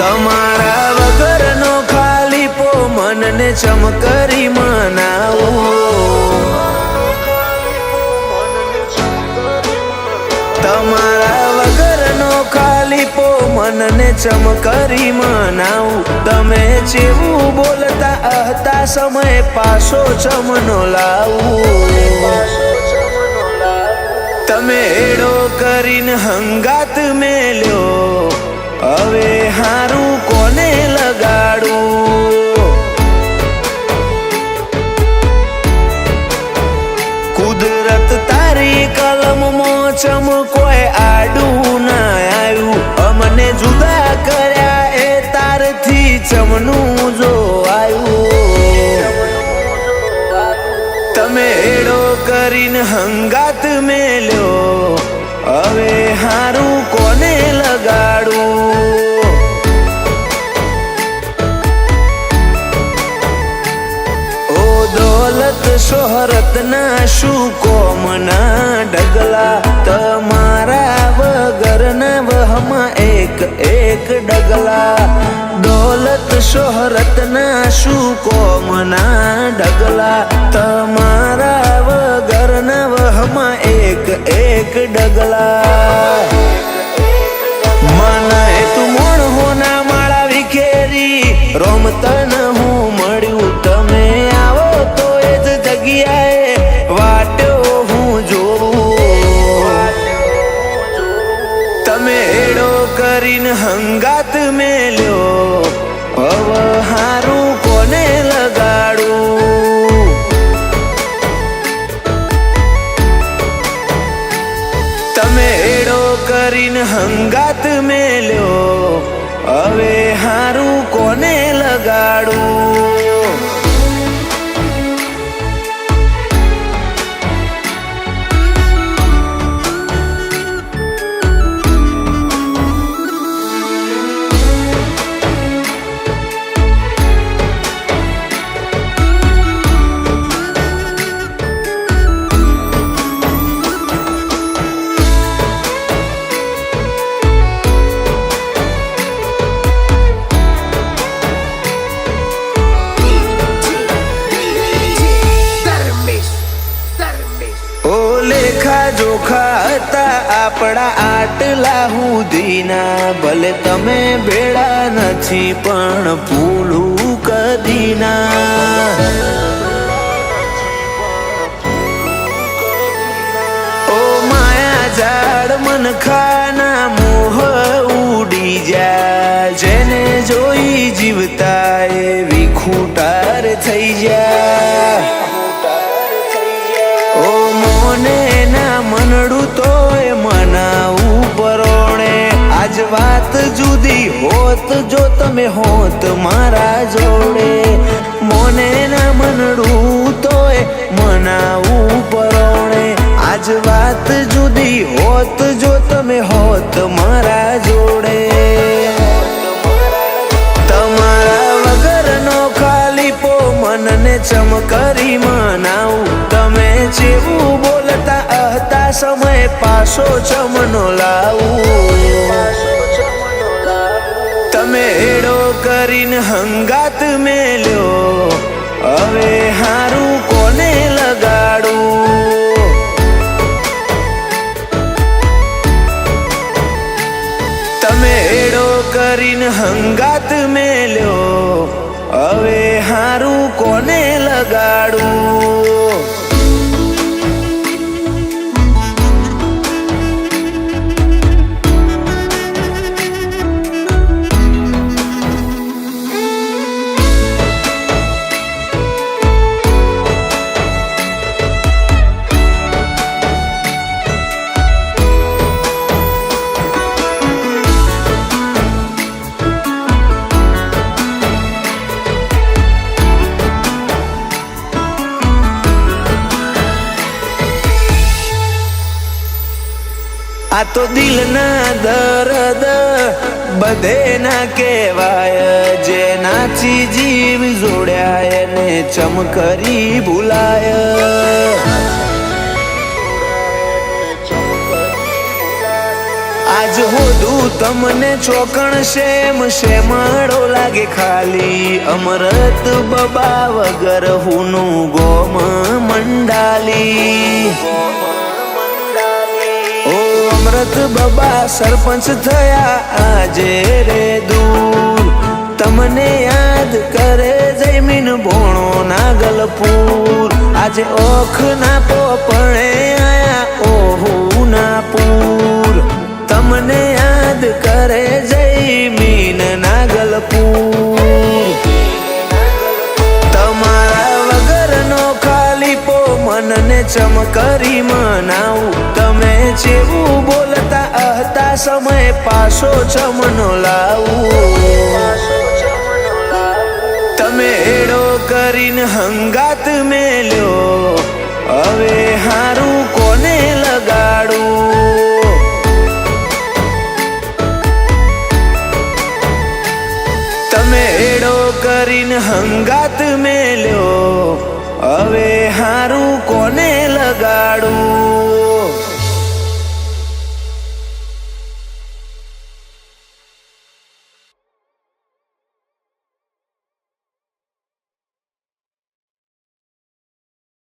તમારા વગરનો ખાલીપો મનને ચમકરી મનાવો. તમારા વગરનો ખાલીપો મનને ચમકરી મનાવું. તમે જેવું બોલતા હતા સમય પાછો ચમનો લાવું. તમે એડો કરીને હંગાત મેલ્યો, હવે હારું કોને લગાડું? કુદરત તારી કલમમાં ચમ કોઈ આડું ના આવ્યું. અમને જુદા કર્યા એ તારથી ચમનું જો આવ્યું. તમે એડો કરીને હંગાત મેલ્યો, હવે હારું કોને લગાડું? ઓ દોલત શોહરત ના શું કોમના ડગલા, તમારા વગરના વહમાં એક એક ડગલા. દોલત શોહરત ના શું કોમના ડગલા, તમારા વગરના વહમાં એક એક ડગલા. મને તું મોણ હોના માળા વિખેરી રોમતન હું મળ્યું. તમે આવો તો એ જ જગ્યાએ વાટ્યો હું જોઉં. તમે એડો કરીને હંગાત મેલ્યો, હવે હારું કોને લગાડું? તમે એડો કરીને હંગાત મેલ્યો, હવે હારું કોને લગાડું? લેખા જોખા હતા આપણા આટલા હુધીના, ભલે તમે ભેળા નથી પણ ભૂલું કદી ના. ઓ માયા ઝાડ મનખાના મોહ ઉડી જા, જેને જોઈ જીવતા એવી ખૂટાર થઈ જા. ઓ મોને ના મનડું તોય મનાવું પરોણે, આજ વાત જુદી હોત જો તમે હોત મારા જોડે. મોને ના મનડું તોય મનાવું પરોણે, આજ વાત જુદી હોત જો તમે હોત મારા જોડે. તમારા વગરનો ખાલીપો મનને ચમકરી મનાવું. તમે જેવું બોલતા હતા સમય પાછો ચમનો લાવું. તમે એડો કરીને હંગાત મેલ્યો, હવે હારું કોને લગાડું? તમે એડો કરીને હંગાત મેલ્યો, હવે હારું કોને લગાડું? આ તો દિલના દર્દ બધે ના કહેવાય, જેનાથી જીવ જોડ્યા એને ચમકરી ભૂલાય. આજ હોદું તમને ચોકણ શેમળો લાગે ખાલી અમરત બબા વગર હુનું ગોમ મંડાલી ઓ અમરત બબા સરપંચ થયા આજે રે દૂર તમને યાદ કરે જમીન ભોણો નાગલપુર આજે ઓખ ના પોપણે આયા ઓહુ ના પૂર તમને યાદ કરે જમીન નાગલપુર તમારા વગરનો ખાલી પો મનને ચમકરી મનાવું તમે જેવું બોલતા હતા સમય પાછો ચમનો લાવું તમે એડો કરીને હંગાત મેલ્યો હવે હારું કોને લગાડું તમે એડો કરીને હંગાત મેલ્યો હવે હારું કોને લગાડું